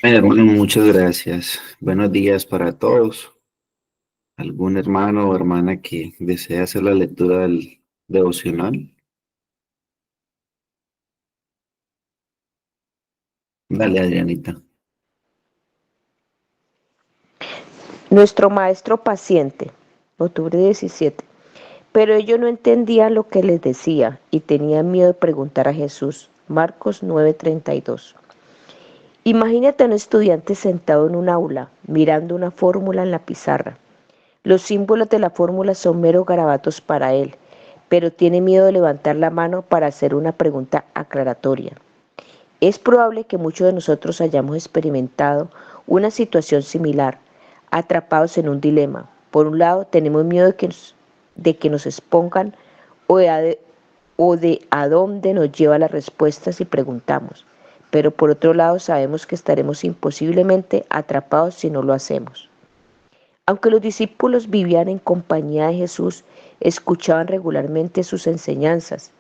Hermano, muchas gracias. Buenos días para todos. ¿Algún hermano o hermana que desea hacer la lectura del devocional? Dale, Adrianita. Nuestro maestro paciente, octubre 17. Pero ellos no entendían lo que les decía y tenían miedo de preguntar a Jesús. Marcos 9:32. Imagínate a un estudiante sentado en un aula, mirando una fórmula en la pizarra. Los símbolos de la fórmula son meros garabatos para él, pero tiene miedo de levantar la mano para hacer una pregunta aclaratoria. Es probable que muchos de nosotros hayamos experimentado una situación similar, atrapados en un dilema. Por un lado, tenemos miedo de que nos expongan o de a dónde nos lleva las respuestas si preguntamos. Pero por otro lado, sabemos que estaremos imposiblemente atrapados si no lo hacemos. Aunque los discípulos vivían en compañía de Jesús, escuchaban regularmente sus enseñanzas,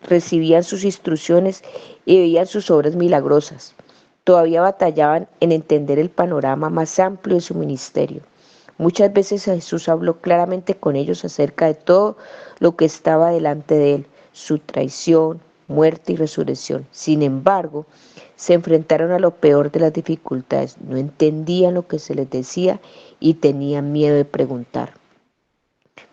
recibían sus instrucciones y veían sus obras milagrosas. Todavía batallaban en entender el panorama más amplio de su ministerio. Muchas veces Jesús habló claramente con ellos acerca de todo lo que estaba delante de él, su traición, muerte y resurrección. Sin embargo, se enfrentaron a lo peor de las dificultades, no entendían lo que se les decía y tenían miedo de preguntar.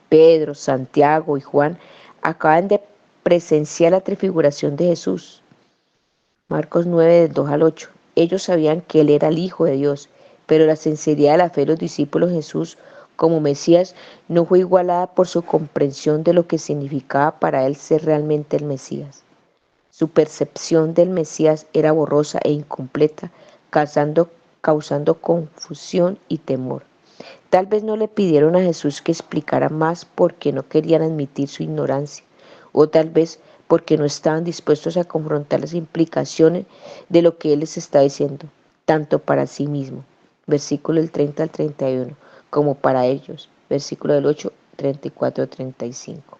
Pedro, Santiago y Juan acaban de presenciar la transfiguración de Jesús. Marcos 9, del 2 al 8. Ellos sabían que Él era el Hijo de Dios, pero la sinceridad de la fe de los discípulos de Jesús como Mesías no fue igualada por su comprensión de lo que significaba para Él ser realmente el Mesías. Su percepción del Mesías era borrosa e incompleta, causando confusión y temor. Tal vez no le pidieron a Jesús que explicara más porque no querían admitir su ignorancia, o tal vez porque no estaban dispuestos a confrontar las implicaciones de lo que Él les está diciendo, tanto para sí mismo, versículo del 30 al 31, como para ellos, versículo del 8, 34 al 35.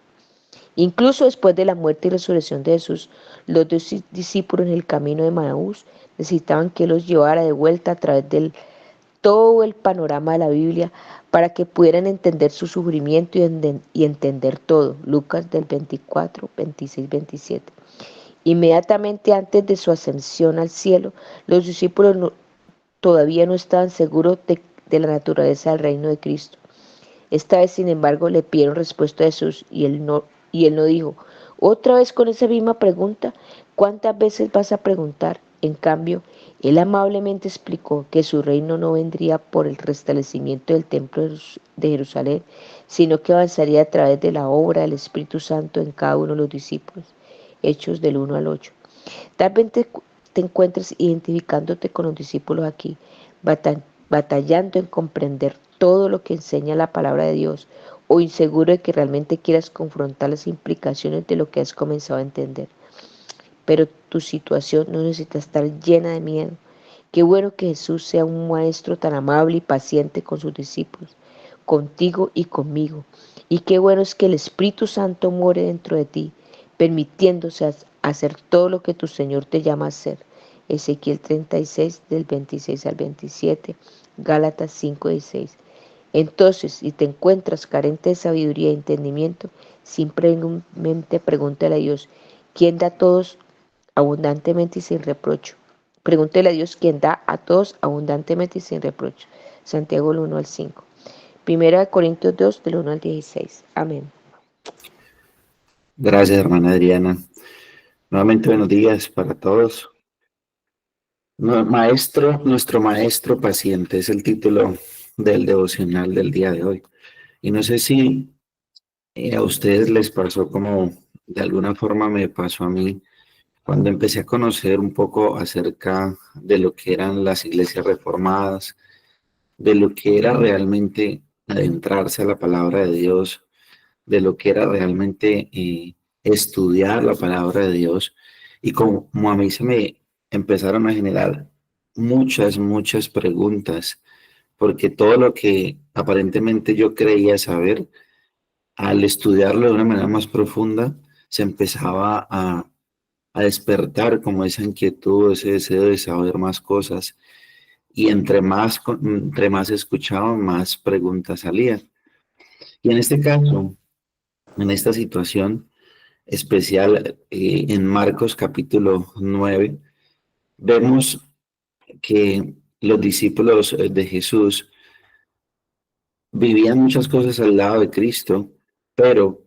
Incluso después de la muerte y resurrección de Jesús, los dos discípulos en el camino de Maús necesitaban que Él los llevara de vuelta a través del todo el panorama de la Biblia para que pudieran entender su sufrimiento y entender todo. Lucas del 24, 26, 27. Inmediatamente antes de su ascensión al cielo, los discípulos todavía no estaban seguros de la naturaleza del reino de Cristo. Esta vez, sin embargo, le pidieron respuesta a Jesús y él no dijo, otra vez con esa misma pregunta, ¿cuántas veces vas a preguntar? En cambio, él amablemente explicó que su reino no vendría por el restablecimiento del templo de Jerusalén, sino que avanzaría a través de la obra del Espíritu Santo en cada uno de los discípulos. Hechos del 1 al 8. Tal vez te encuentres identificándote con los discípulos aquí, batallando en comprender todo lo que enseña la palabra de Dios o inseguro de que realmente quieras confrontar las implicaciones de lo que has comenzado a entender. Pero tu situación no necesita estar llena de miedo. Qué bueno que Jesús sea un maestro tan amable y paciente con sus discípulos, contigo y conmigo. Y qué bueno es que el Espíritu Santo more dentro de ti, permitiéndose hacer todo lo que tu Señor te llama a hacer. Ezequiel 36, del 26 al 27, Gálatas 5, 16. Entonces, si te encuentras carente de sabiduría y entendimiento, simplemente pregúntale a Dios, ¿quién da a todos abundantemente y sin reprocho? Pregúntele a Dios, ¿quién da a todos abundantemente y sin reprocho? Santiago 1 al 5. Primera de Corintios 2, del 1 al 16. Amén. Gracias, hermana Adriana. Nuevamente, buenos días para todos. Nuestro maestro paciente es el título del devocional del día de hoy. Y no sé si a ustedes les pasó como de alguna forma me pasó a mí cuando empecé a conocer un poco acerca de lo que eran las iglesias reformadas, de lo que era realmente adentrarse a la palabra de Dios, de lo que era realmente estudiar la palabra de Dios. Y como a mí se me empezaron a generar muchas preguntas, porque todo lo que aparentemente yo creía saber, al estudiarlo de una manera más profunda, se empezaba a despertar como esa inquietud, ese deseo de saber más cosas. Y entre más escuchaban, más preguntas salían. Y en este caso, en esta situación especial, en Marcos capítulo 9, vemos que los discípulos de Jesús vivían muchas cosas al lado de Cristo, pero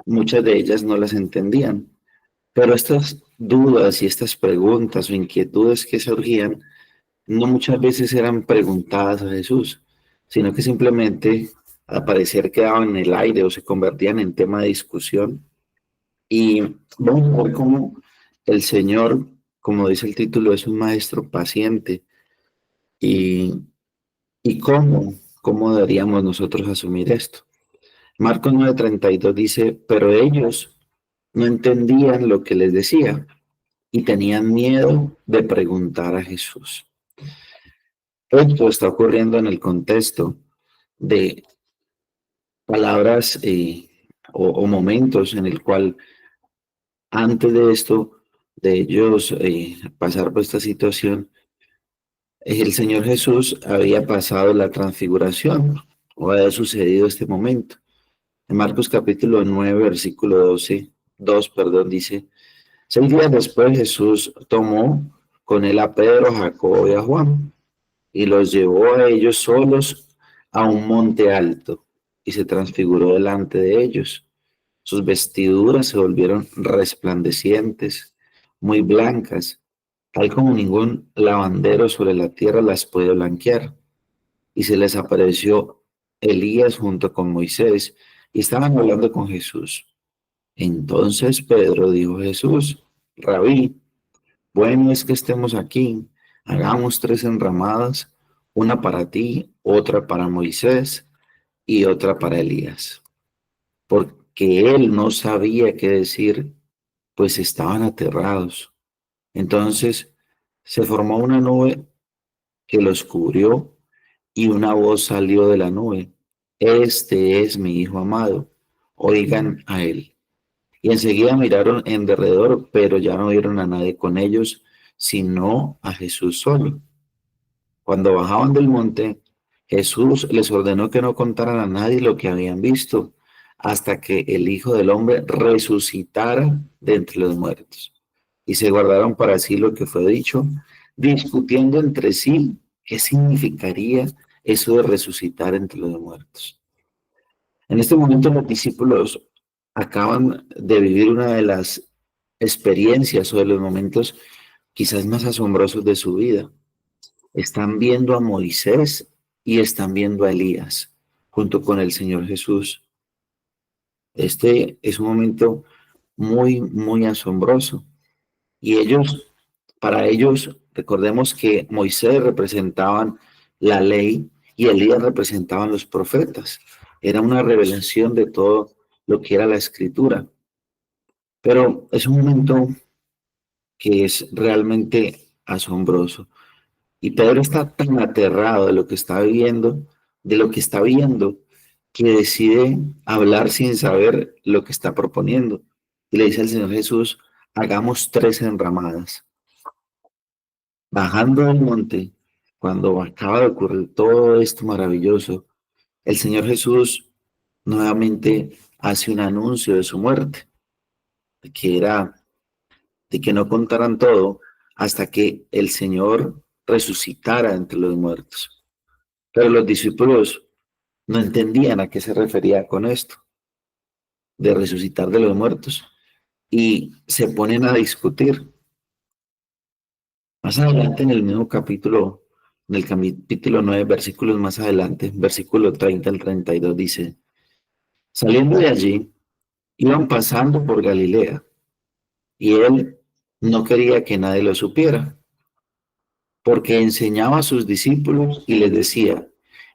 muchas de ellas no las entendían. Pero estas dudas y estas preguntas o inquietudes que surgían no muchas veces eran preguntadas a Jesús, sino que simplemente al parecer quedaban en el aire o se convertían en tema de discusión. Y vamos a ver cómo el Señor, como dice el título, es un maestro paciente y, y cómo deberíamos nosotros asumir esto. Marcos 9:32 dice, pero ellos no entendían lo que les decía y tenían miedo de preguntar a Jesús. Esto está ocurriendo en el contexto de palabras o momentos en el cual antes de esto, de ellos pasar por esta situación, el Señor Jesús había pasado la transfiguración o había sucedido este momento. En Marcos capítulo 9, versículo 2, perdón, dice, 6 días después Jesús tomó con él a Pedro, a Jacobo y a Juan y los llevó a ellos solos a un monte alto y se transfiguró delante de ellos. Sus vestiduras se volvieron resplandecientes, muy blancas, tal como ningún lavandero sobre la tierra las puede blanquear. Y se les apareció Elías junto con Moisés y estaban hablando con Jesús. Entonces Pedro dijo a Jesús, Rabí, bueno es que estemos aquí, hagamos 3 enramadas, una para ti, otra para Moisés y otra para Elías. Porque él no sabía qué decir, pues estaban aterrados. Entonces se formó una nube que los cubrió y una voz salió de la nube. Este es mi hijo amado, oigan a él. Y enseguida miraron en derredor, pero ya no vieron a nadie con ellos, sino a Jesús solo. Cuando bajaban del monte, Jesús les ordenó que no contaran a nadie lo que habían visto, hasta que el Hijo del Hombre resucitara de entre los muertos. Y se guardaron para sí lo que fue dicho, discutiendo entre sí qué significaría eso de resucitar entre los muertos. En este momento los discípulos acaban de vivir una de las experiencias o de los momentos quizás más asombrosos de su vida. Están viendo a Moisés y están viendo a Elías junto con el Señor Jesús. Este es un momento muy, muy asombroso. Y para ellos, recordemos que Moisés representaban la ley y Elías representaban los profetas. Era una revelación de todo lo que era la escritura. Pero es un momento que es realmente asombroso. Y Pedro está tan aterrado de lo que está viviendo, de lo que está viendo, que decide hablar sin saber lo que está proponiendo. Y le dice al Señor Jesús, hagamos 3 enramadas. Bajando del monte, cuando acaba de ocurrir todo esto maravilloso, el Señor Jesús nuevamente hace un anuncio de su muerte, que era de que no contaran todo hasta que el Señor resucitara entre los muertos. Pero los discípulos no entendían a qué se refería con esto, de resucitar de los muertos, y se ponen a discutir. Más adelante en el mismo capítulo, en el capítulo 9, versículos más adelante, versículo 30 al 32, dice, saliendo de allí, iban pasando por Galilea, y él no quería que nadie lo supiera, porque enseñaba a sus discípulos y les decía,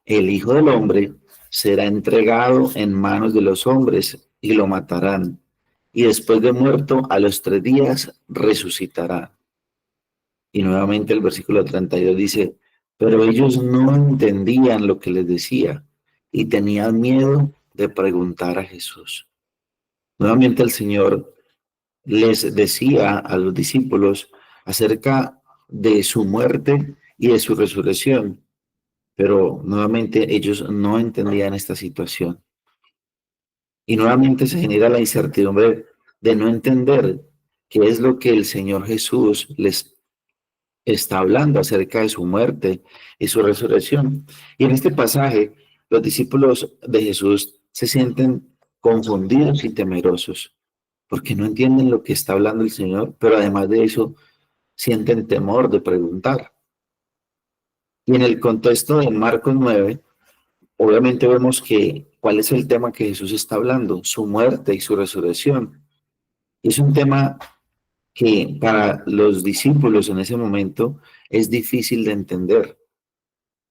el Hijo del Hombre será entregado en manos de los hombres y lo matarán, y después de muerto a los 3 días resucitará. Y nuevamente el versículo 32 dice, pero ellos no entendían lo que les decía y tenían miedo de preguntar a Jesús. Nuevamente el Señor les decía a los discípulos acerca de su muerte y de su resurrección, pero nuevamente ellos no entendían esta situación. Y nuevamente se genera la incertidumbre de no entender qué es lo que el Señor Jesús les está hablando acerca de su muerte y su resurrección. Y en este pasaje, los discípulos de Jesús se sienten confundidos y temerosos, porque no entienden lo que está hablando el Señor, pero además de eso, sienten temor de preguntar. Y en el contexto de Marcos 9, obviamente vemos que cuál es el tema que Jesús está hablando, su muerte y su resurrección. Es un tema que para los discípulos en ese momento es difícil de entender.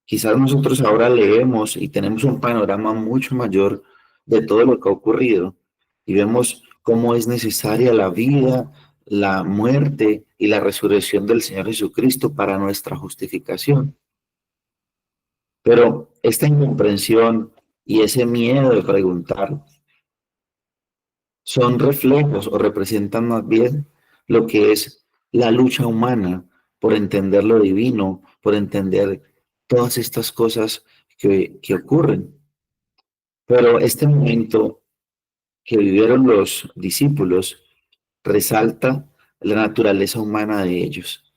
Quizás nosotros ahora leemos y tenemos un panorama mucho mayor de todo lo que ha ocurrido y vemos cómo es necesaria la vida, la muerte y la resurrección del Señor Jesucristo para nuestra justificación. Pero esta incomprensión y ese miedo de preguntar son reflejos o representan más bien lo que es la lucha humana por entender lo divino, por entender todas estas cosas que ocurren. Pero este momento que vivieron los discípulos resalta la naturaleza humana de ellos,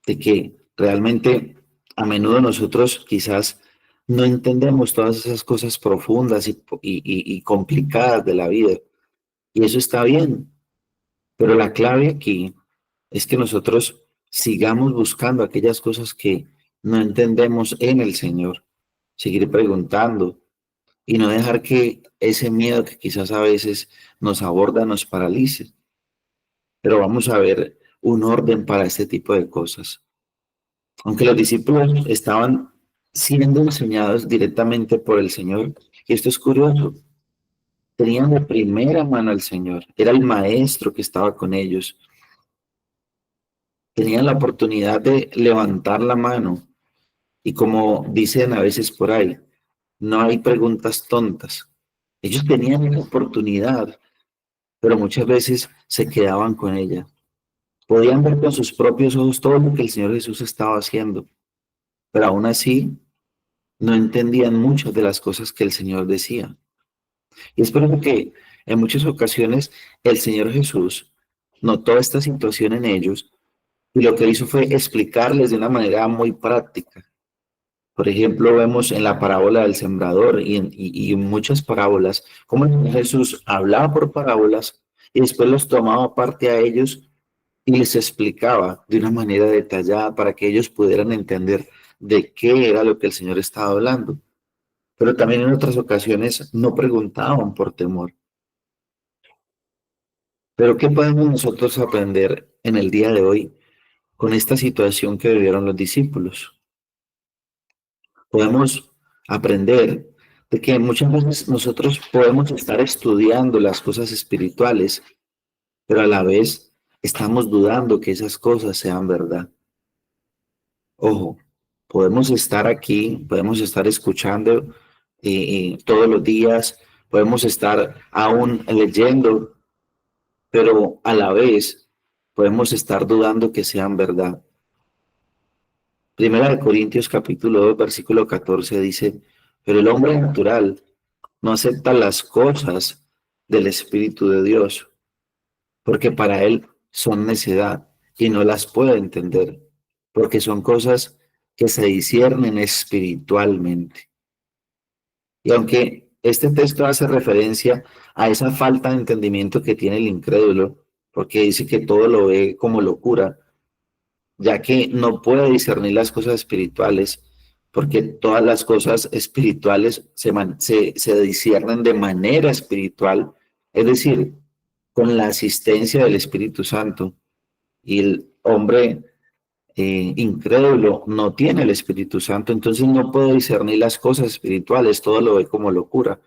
de que realmente a menudo nosotros quizás no entendemos todas esas cosas profundas y complicadas de la vida. Y eso está bien, pero la clave aquí es que nosotros sigamos buscando aquellas cosas que no entendemos en el Señor, seguir preguntando y no dejar que ese miedo que quizás a veces nos aborda nos paralice. Pero vamos a ver un orden para este tipo de cosas. Aunque los discípulos estaban siendo enseñados directamente por el Señor, y esto es curioso, tenían de primera mano al Señor, era el maestro que estaba con ellos, tenían la oportunidad de levantar la mano y como dicen a veces por ahí, no hay preguntas tontas. Ellos tenían una oportunidad, pero muchas veces se quedaban con ella. Podían ver con sus propios ojos todo lo que el Señor Jesús estaba haciendo, pero aún así no entendían muchas de las cosas que el Señor decía. Y es por eso que en muchas ocasiones el Señor Jesús notó esta situación en ellos y lo que hizo fue explicarles de una manera muy práctica. Por ejemplo, vemos en la parábola del sembrador y en muchas parábolas cómo Jesús hablaba por parábolas y después los tomaba aparte a ellos y les explicaba de una manera detallada para que ellos pudieran entender de qué era lo que el Señor estaba hablando. Pero también en otras ocasiones no preguntaban por temor. Pero ¿qué podemos nosotros aprender en el día de hoy con esta situación que vivieron los discípulos? Podemos aprender de que muchas veces nosotros podemos estar estudiando las cosas espirituales, pero a la vez estamos dudando que esas cosas sean verdad. Ojo, podemos estar aquí, podemos estar escuchando todos los días, podemos estar aún leyendo, pero a la vez podemos estar dudando que sean verdad. Primera de Corintios capítulo 2, versículo 14 dice, pero el hombre natural no acepta las cosas del Espíritu de Dios, porque para él son necedad y no las puede entender, porque son cosas que se disciernen espiritualmente. Y aunque este texto hace referencia a esa falta de entendimiento que tiene el incrédulo, porque dice que todo lo ve como locura, ya que no puede discernir las cosas espirituales, porque todas las cosas espirituales se disciernen de manera espiritual, es decir, con la asistencia del Espíritu Santo. Y el hombre incrédulo no tiene el Espíritu Santo, entonces no puede discernir las cosas espirituales, todo lo ve como locura.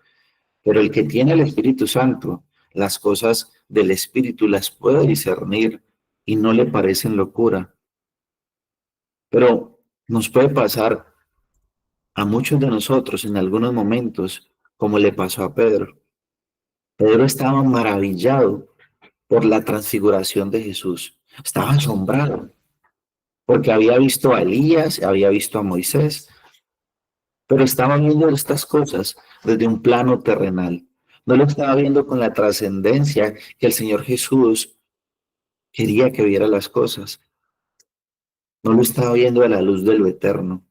Pero el que tiene el Espíritu Santo, las cosas del Espíritu las puede discernir y no le parecen locura. Pero nos puede pasar a muchos de nosotros en algunos momentos, como le pasó a Pedro. Pedro estaba maravillado por la transfiguración de Jesús. Estaba asombrado porque había visto a Elías, había visto a Moisés, pero estaba viendo estas cosas desde un plano terrenal. No lo estaba viendo con la trascendencia que el Señor Jesús quería que viera las cosas. No lo estaba viendo a la luz de lo eterno.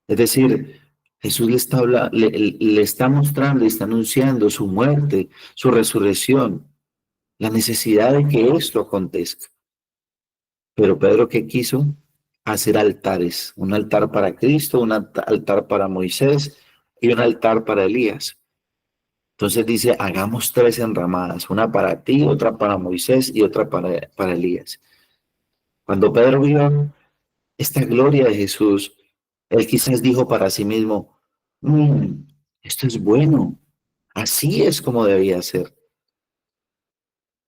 Es decir, Jesús le está mostrando y está anunciando su muerte, su resurrección, la necesidad de que esto acontezca. Pero Pedro, ¿qué quiso? Hacer altares, un altar para Cristo, un altar para Moisés y un altar para Elías. Entonces dice, hagamos 3 enramadas, una para ti, otra para Moisés y otra para Elías. Cuando Pedro vio esta gloria de Jesús, él quizás dijo para sí mismo, esto es bueno, así es como debía ser.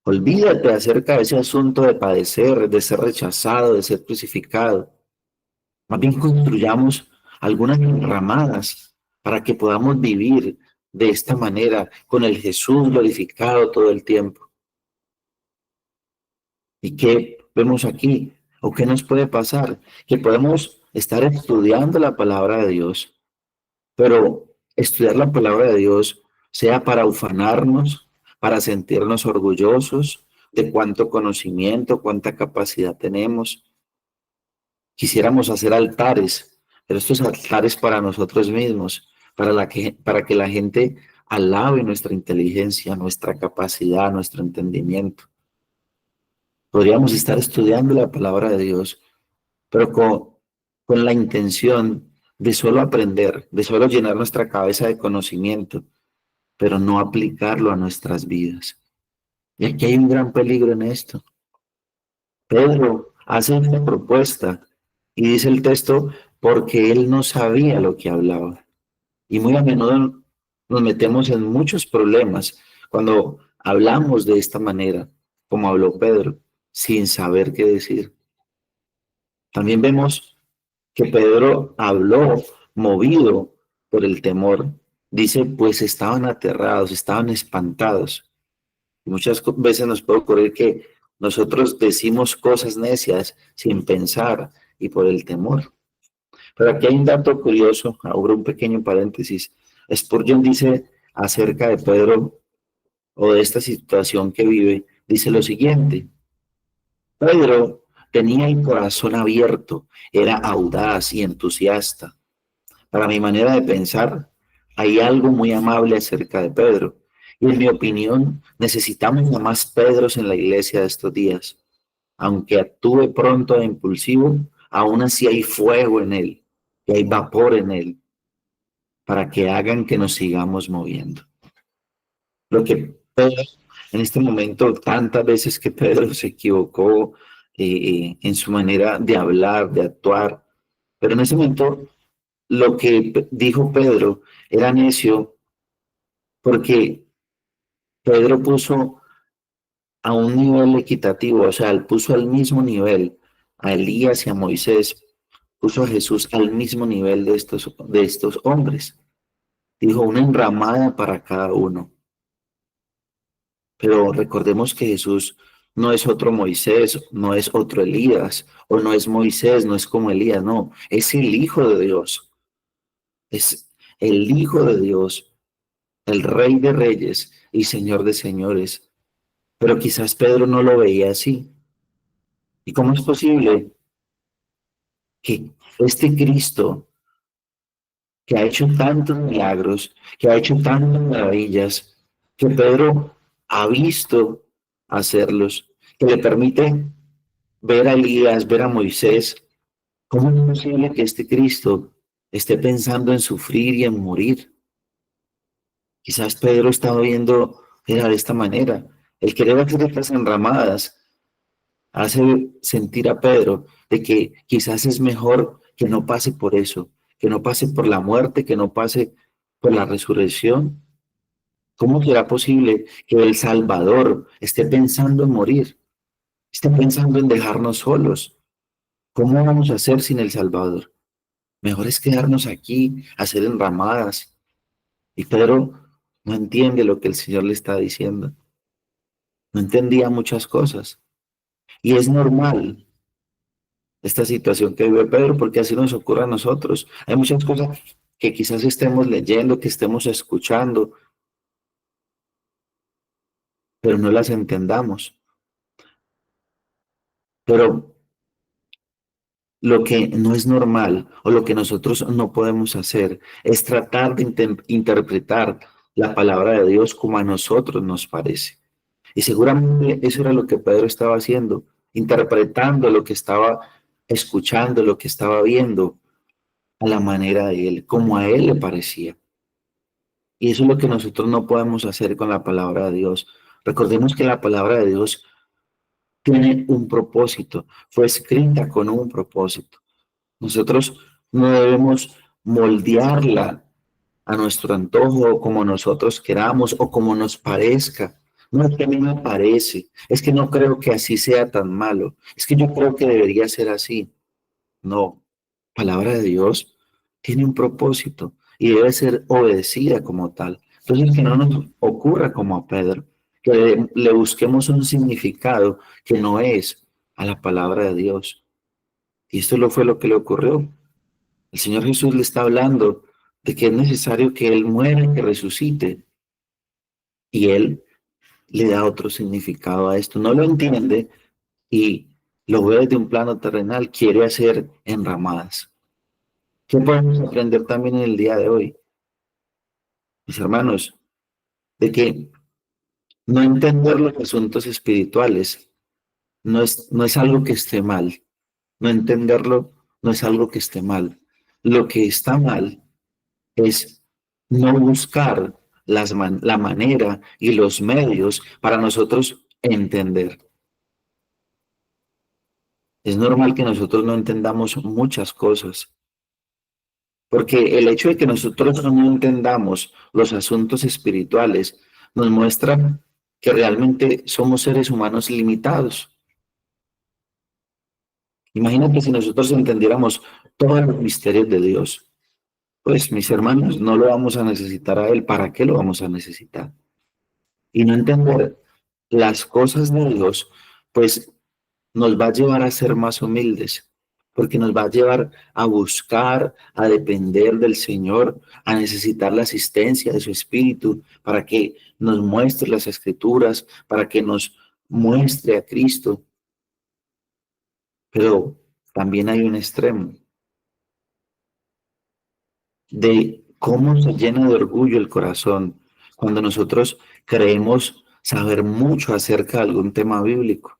Olvídate acerca de ese asunto de padecer, de ser rechazado, de ser crucificado. Más bien construyamos algunas enramadas para que podamos vivir de esta manera, con el Jesús glorificado todo el tiempo. ¿Y qué vemos aquí? ¿O qué nos puede pasar? Que podemos estar estudiando la palabra de Dios, pero estudiar la palabra de Dios sea para ufanarnos, para sentirnos orgullosos de cuánto conocimiento, cuánta capacidad tenemos. Quisiéramos hacer altares, pero estos altares para nosotros mismos, para que la gente alabe nuestra inteligencia, nuestra capacidad, nuestro entendimiento. Podríamos estar estudiando la palabra de Dios, pero con la intención de solo aprender, de solo llenar nuestra cabeza de conocimiento, pero no aplicarlo a nuestras vidas. Y aquí hay un gran peligro en esto. Pedro hace una propuesta y dice el texto, porque él no sabía lo que hablaba. Y muy a menudo nos metemos en muchos problemas cuando hablamos de esta manera, como habló Pedro, sin saber qué decir. También vemos que Pedro habló movido por el temor. Dice, pues estaban aterrados, estaban espantados. Muchas veces nos puede ocurrir que nosotros decimos cosas necias sin pensar y por el temor. Pero aquí hay un dato curioso, abro un pequeño paréntesis. Spurgeon dice acerca de Pedro o de esta situación que vive, dice lo siguiente: Pedro tenía el corazón abierto, era audaz y entusiasta. Para mi manera de pensar, hay algo muy amable acerca de Pedro. Y en mi opinión, necesitamos a más Pedros en la iglesia de estos días. Aunque actúe pronto e impulsivo, aún así hay fuego en él, y hay vapor en él, para que hagan que nos sigamos moviendo. Lo que Pedro, en este momento, tantas veces que Pedro se equivocó en su manera de hablar, de actuar, pero en ese momento lo que dijo Pedro era necio porque Pedro puso a un nivel equitativo, o sea, él puso al mismo nivel a Elías y a Moisés, puso a Jesús al mismo nivel de estos hombres. Dijo una enramada para cada uno. Pero recordemos que Jesús no es otro Moisés, no es otro Elías, o no es Moisés, no es como Elías, no, es el Hijo de Dios, es el Hijo de Dios, el Rey de Reyes y Señor de Señores. Pero quizás Pedro no lo veía así. ¿Y cómo es posible que este Cristo, que ha hecho tantos milagros, que ha hecho tantas maravillas, que Pedro ha visto hacerlos, que le permite ver a Elías, ver a Moisés, cómo es posible que este Cristo esté pensando en sufrir y en morir? Quizás Pedro estaba viendo, era de esta manera. El querer hacer estas enramadas hace sentir a Pedro de que quizás es mejor que no pase por eso, que no pase por la muerte, que no pase por la resurrección. ¿Cómo será posible que el Salvador esté pensando en morir, esté pensando en dejarnos solos? ¿Cómo vamos a hacer sin el Salvador? Mejor es quedarnos aquí, hacer enramadas. Y Pedro no entiende lo que el Señor le está diciendo. no entendía muchas cosas. Y es normal esta situación que vive Pedro, porque así nos ocurre a nosotros. Hay muchas cosas que quizás estemos leyendo, que estemos escuchando, pero no las entendamos. Pero lo que no es normal o lo que nosotros no podemos hacer es tratar de interpretar la palabra de Dios como a nosotros nos parece. Y seguramente eso era lo que Pedro estaba haciendo, interpretando lo que estaba escuchando, lo que estaba viendo a la manera de él, como a él le parecía. Y eso es lo que nosotros no podemos hacer con la palabra de Dios. Recordemos que la palabra de Dios tiene un propósito, fue escrita con un propósito. Nosotros no debemos moldearla a nuestro antojo, como nosotros queramos o como nos parezca. No es que a mí me parece, es que no creo que así sea tan malo, es que yo creo que debería ser así. No, palabra de Dios tiene un propósito y debe ser obedecida como tal. Entonces, que no nos ocurra como a Pedro, que le busquemos un significado que no es a la palabra de Dios. Y esto fue lo que le ocurrió. El Señor Jesús le está hablando de que es necesario que Él muera y que resucite. Y Él le da otro significado a esto. No lo entiende y lo ve desde un plano terrenal, quiere hacer enramadas. ¿Qué podemos aprender también en el día de hoy, mis hermanos? De que no entender los asuntos espirituales no es algo que esté mal. No entenderlo no es algo que esté mal. Lo que está mal es no buscar la manera y los medios para nosotros entender. Es normal que nosotros no entendamos muchas cosas, porque el hecho de que nosotros no entendamos los asuntos espirituales nos muestra que realmente somos seres humanos limitados. Imagínate si nosotros entendiéramos todos los misterios de Dios. Pues mis hermanos, no lo vamos a necesitar a Él. ¿Para qué lo vamos a necesitar? Y no entender las cosas de Dios, pues nos va a llevar a ser más humildes, porque nos va a llevar a buscar, a depender del Señor, a necesitar la asistencia de su Espíritu para que nos muestre las Escrituras, para que nos muestre a Cristo. Pero también hay un extremo de cómo se llena de orgullo el corazón cuando nosotros creemos saber mucho acerca de algún tema bíblico.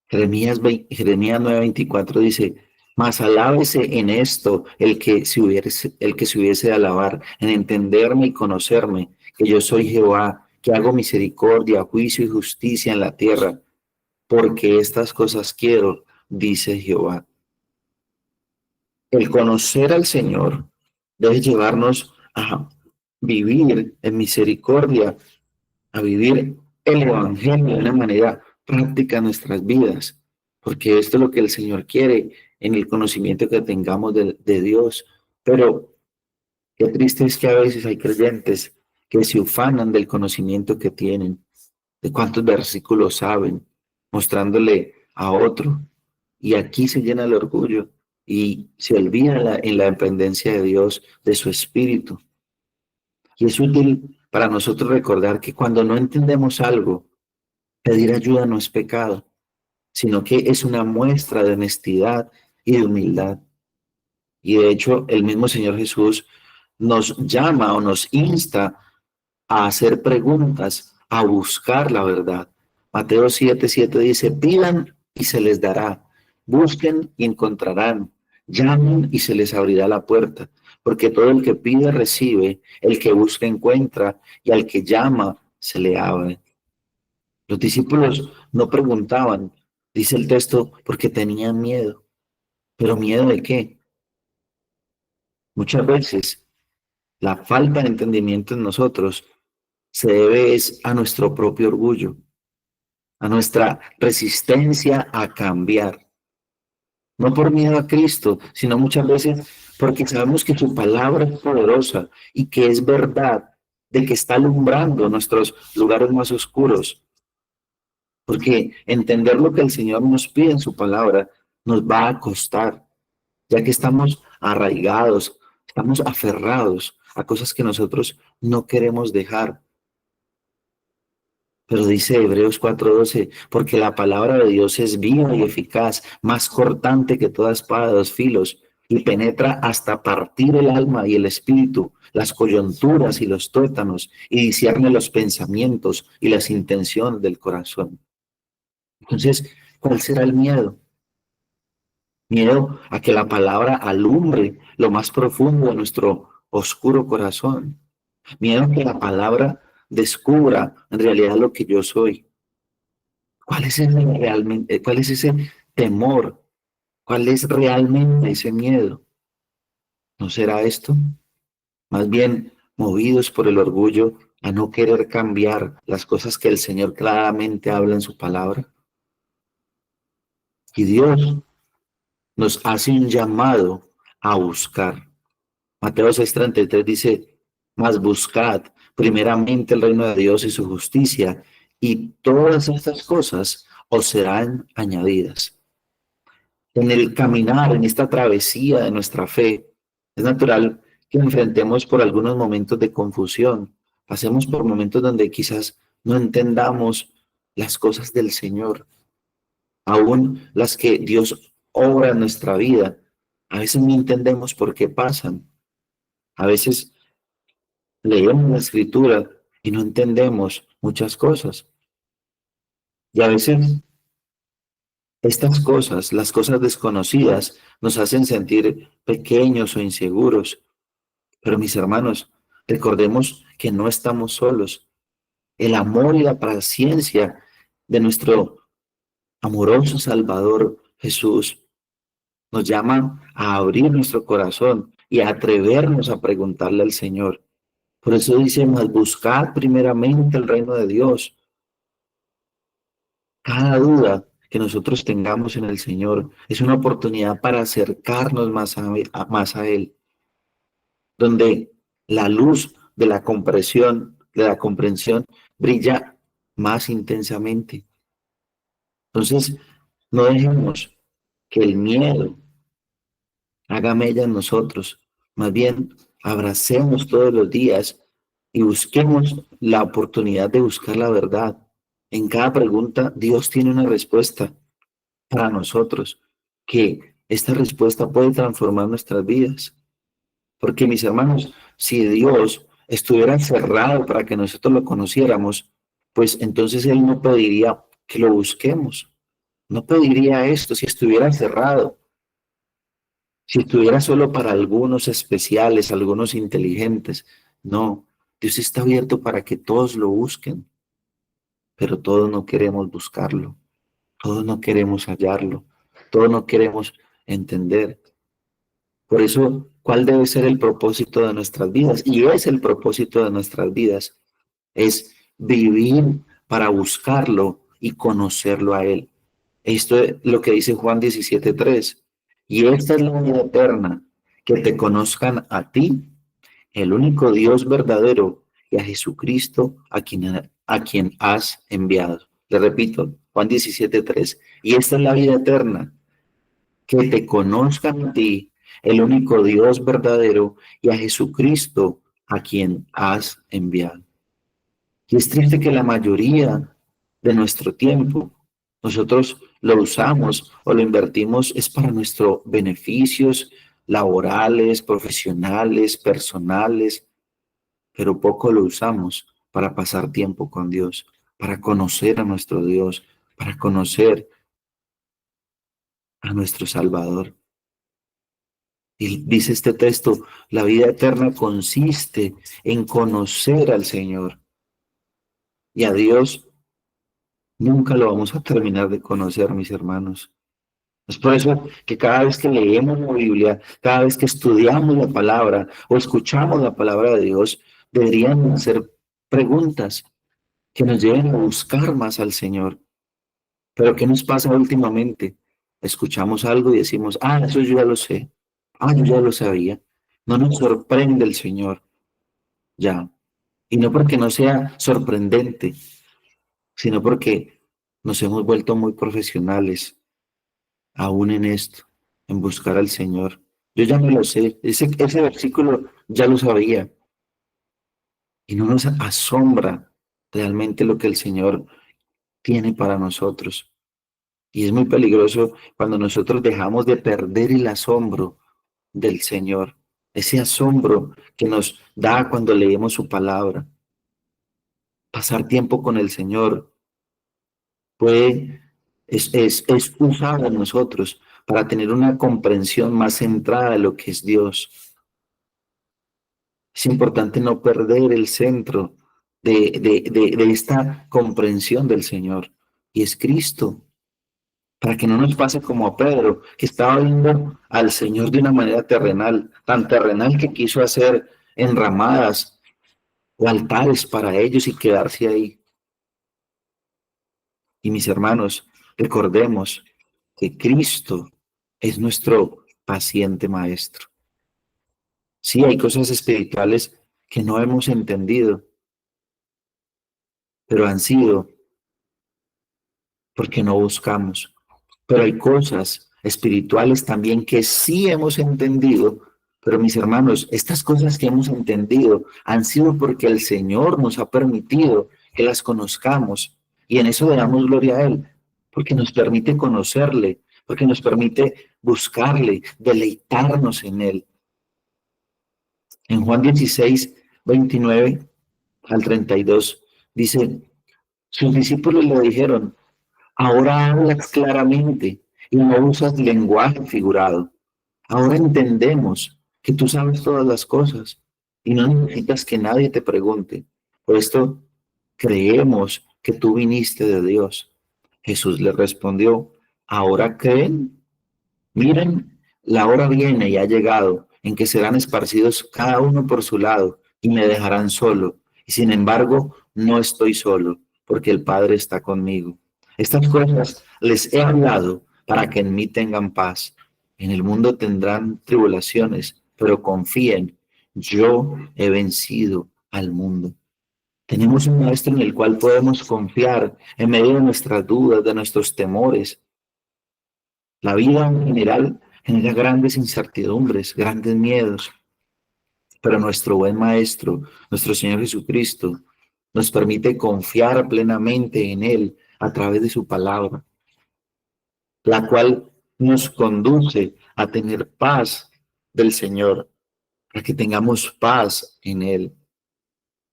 Jeremías 9:24 dice, mas alábese en esto el que se hubiese de alabar, en entenderme y conocerme, que yo soy Jehová, que hago misericordia, juicio y justicia en la tierra, porque estas cosas quiero, dice Jehová. El conocer al Señor debe llevarnos a vivir en misericordia, a vivir el Evangelio de una manera práctica en nuestras vidas, porque esto es lo que el Señor quiere en el conocimiento que tengamos de Dios. Pero qué triste es que a veces hay creyentes que se ufanan del conocimiento que tienen, de cuántos versículos saben, mostrándole a otro. Y aquí se llena el orgullo y se olvida en la dependencia de Dios, de su Espíritu. Y es útil para nosotros recordar que cuando no entendemos algo, pedir ayuda no es pecado, sino que es una muestra de honestidad y de humildad. Y de hecho, el mismo Señor Jesús nos llama o nos insta a hacer preguntas, a buscar la verdad. Mateo 7:7 dice, pidan y se les dará, busquen y encontrarán, llamen y se les abrirá la puerta, porque todo el que pide recibe, el que busca encuentra, y al que llama se le abre. Los discípulos no preguntaban, dice el texto, porque tenían miedo. ¿Pero miedo de qué? Muchas veces la falta de entendimiento en nosotros se debe a nuestro propio orgullo, a nuestra resistencia a cambiar. No por miedo a Cristo, sino muchas veces porque sabemos que su palabra es poderosa y que es verdad de que está alumbrando nuestros lugares más oscuros. Porque entender lo que el Señor nos pide en su palabra nos va a costar, ya que estamos arraigados, estamos aferrados a cosas que nosotros no queremos dejar. Pero dice Hebreos 4:12, porque la palabra de Dios es viva y eficaz, más cortante que toda espada de dos filos, y penetra hasta partir el alma y el espíritu, las coyunturas y los tuétanos, y discierne los pensamientos y las intenciones del corazón. Entonces, ¿cuál será el miedo? Miedo a que la palabra alumbre lo más profundo de nuestro oscuro corazón. Miedo a que la palabra descubra en realidad lo que yo soy. ¿Cuál es ese temor? ¿Cuál es realmente ese miedo? ¿No será esto? Más bien, movidos por el orgullo a no querer cambiar las cosas que el Señor claramente habla en su palabra. Y Dios nos hace un llamado a buscar. Mateo 6:33 dice, mas buscad primeramente el reino de Dios y su justicia, y todas estas cosas os serán añadidas. En el caminar, en esta travesía de nuestra fe, es natural que enfrentemos por algunos momentos de confusión, pasemos por momentos donde quizás no entendamos las cosas del Señor, aún las que Dios obra en nuestra vida. A veces no entendemos por qué pasan. A veces leemos la escritura y no entendemos muchas cosas. Y a veces estas cosas, las cosas desconocidas, nos hacen sentir pequeños o inseguros. Pero mis hermanos, recordemos que no estamos solos. El amor y la paciencia de nuestro amoroso Salvador Jesús nos llaman a abrir nuestro corazón y a atrevernos a preguntarle al Señor. Por eso dice, mas buscad primeramente el reino de Dios. Cada duda que nosotros tengamos en el Señor es una oportunidad para acercarnos más a Él, donde la luz de la comprensión brilla más intensamente. Entonces, no dejemos que el miedo haga mella en nosotros. Más bien, abracemos todos los días y busquemos la oportunidad de buscar la verdad. En cada pregunta, Dios tiene una respuesta para nosotros, que esta respuesta puede transformar nuestras vidas. Porque, mis hermanos, si Dios estuviera cerrado para que nosotros lo conociéramos, pues entonces Él no pediría que lo busquemos. No pediría esto si estuviera cerrado. Si estuviera solo para algunos especiales, algunos inteligentes. No, Dios está abierto para que todos lo busquen, pero todos no queremos buscarlo, todos no queremos hallarlo, todos no queremos entender. Por eso, ¿cuál debe ser el propósito de nuestras vidas? Y es el propósito de nuestras vidas, es vivir para buscarlo y conocerlo a Él. Esto es lo que dice Juan 17:3. Y esta es la vida eterna, que te conozcan a ti, el único Dios verdadero, y a Jesucristo a quien has enviado. Le repito, Juan 17:3. Y esta es la vida eterna, que te conozcan a ti, el único Dios verdadero, y a Jesucristo a quien has enviado. Y es triste que la mayoría de nuestro tiempo nosotros lo usamos o lo invertimos es para nuestros beneficios laborales, profesionales, personales, pero poco lo usamos para pasar tiempo con Dios, para conocer a nuestro Dios, para conocer a nuestro Salvador. Y dice este texto, la vida eterna consiste en conocer al Señor y a Dios. Nunca lo vamos a terminar de conocer, mis hermanos. Es por eso que cada vez que leemos la Biblia, cada vez que estudiamos la palabra o escuchamos la palabra de Dios, deberían hacer preguntas que nos lleven a buscar más al Señor. Pero ¿qué nos pasa últimamente? Escuchamos algo y decimos, eso yo ya lo sé. Yo ya lo sabía. No nos sorprende el Señor. Ya. Y no porque no sea sorprendente, sino porque nos hemos vuelto muy profesionales aún en esto, en buscar al Señor. Yo ya me lo sé, ese versículo ya lo sabía y no nos asombra realmente lo que el Señor tiene para nosotros. Y es muy peligroso cuando nosotros dejamos de perder el asombro del Señor, ese asombro que nos da cuando leemos su palabra. Pasar tiempo con el Señor puede, es usado en nosotros para tener una comprensión más centrada de lo que es Dios. Es importante no perder el centro de esta comprensión del Señor, y es Cristo, para que no nos pase como a Pedro, que estaba viendo al Señor de una manera terrenal, tan terrenal que quiso hacer enramadas o altares para ellos y quedarse ahí. Y mis hermanos, recordemos que Cristo es nuestro paciente maestro. Sí, hay cosas espirituales que no hemos entendido, pero han sido porque no buscamos. Pero hay cosas espirituales también que sí hemos entendido, pero mis hermanos, estas cosas que hemos entendido han sido porque el Señor nos ha permitido que las conozcamos, y en eso le damos gloria a Él, porque nos permite conocerle, porque nos permite buscarle, deleitarnos en Él. En Juan 16, 29 al 32 dice, sus discípulos le dijeron, ahora hablas claramente y no usas lenguaje figurado. Ahora entendemos que tú sabes todas las cosas y no necesitas que nadie te pregunte. Por esto creemos que tú viniste de Dios. Jesús le respondió, ¿ahora creen? Miren, la hora viene y ha llegado en que serán esparcidos cada uno por su lado y me dejarán solo. Y sin embargo, no estoy solo, porque el Padre está conmigo. Estas cosas les he hablado para que en mí tengan paz. En el mundo tendrán tribulaciones, pero confíen, yo he vencido al mundo. Tenemos un maestro en el cual podemos confiar en medio de nuestras dudas, de nuestros temores. La vida en general genera grandes incertidumbres, grandes miedos, pero nuestro buen Maestro, nuestro Señor Jesucristo, nos permite confiar plenamente en Él a través de su palabra, la cual nos conduce a tener paz del Señor, a que tengamos paz en Él,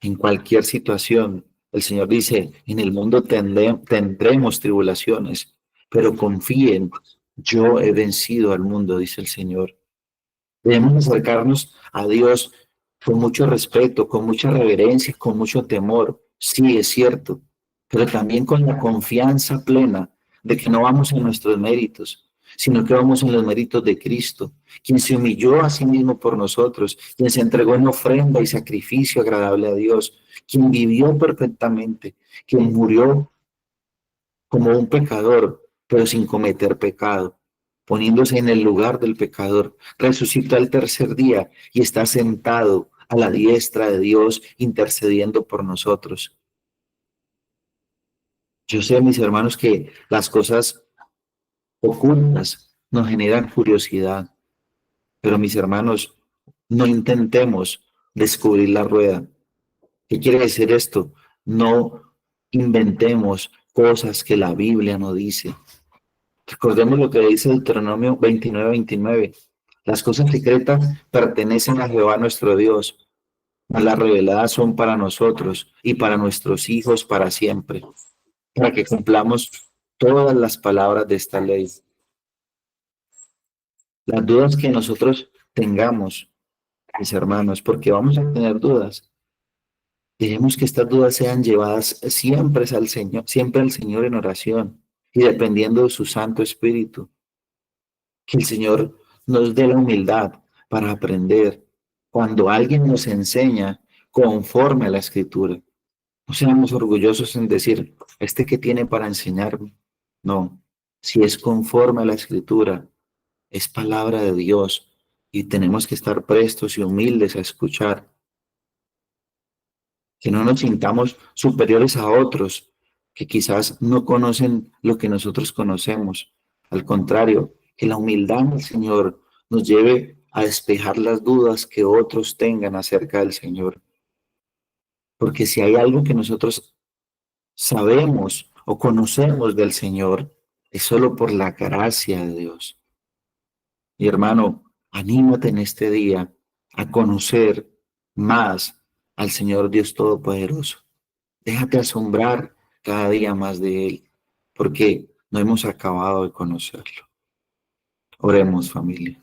en cualquier situación. El Señor dice, en el mundo tendremos tribulaciones, pero confíen, yo he vencido al mundo, dice el Señor. Debemos acercarnos a Dios con mucho respeto, con mucha reverencia, con mucho temor. Sí, es cierto, pero también con la confianza plena de que no vamos en nuestros méritos, sino que vamos en los méritos de Cristo, quien se humilló a sí mismo por nosotros, quien se entregó en ofrenda y sacrificio agradable a Dios, quien vivió perfectamente, quien murió como un pecador, pero sin cometer pecado, poniéndose en el lugar del pecador, resucitó al tercer día y está sentado a la diestra de Dios intercediendo por nosotros. Yo sé, mis hermanos, que las cosas ocultas nos generan curiosidad, pero mis hermanos, no intentemos descubrir la rueda. ¿Qué quiere decir esto? No inventemos cosas que la Biblia no dice. Recordemos lo que dice Deuteronomio 29:29. Las cosas secretas pertenecen a Jehová nuestro Dios, mas las reveladas son para nosotros y para nuestros hijos para siempre, para que cumplamos todas las palabras de esta ley. Las dudas que nosotros tengamos, mis hermanos, porque vamos a tener dudas, dejemos que estas dudas sean llevadas siempre al Señor en oración y dependiendo de su Santo Espíritu. Que el Señor nos dé la humildad para aprender cuando alguien nos enseña conforme a la Escritura. No seamos orgullosos en decir, ¿este qué tiene para enseñarme? No, si es conforme a la Escritura, es palabra de Dios y tenemos que estar prestos y humildes a escuchar. que no nos sintamos superiores a otros que quizás no conocen lo que nosotros conocemos. Al contrario, que la humildad del Señor nos lleve a despejar las dudas que otros tengan acerca del Señor. Porque si hay algo que nosotros sabemos o conocemos del Señor, es solo por la gracia de Dios. Mi hermano, anímate en este día a conocer más al Señor Dios Todopoderoso. Déjate asombrar cada día más de Él, porque no hemos acabado de conocerlo. Oremos, familia.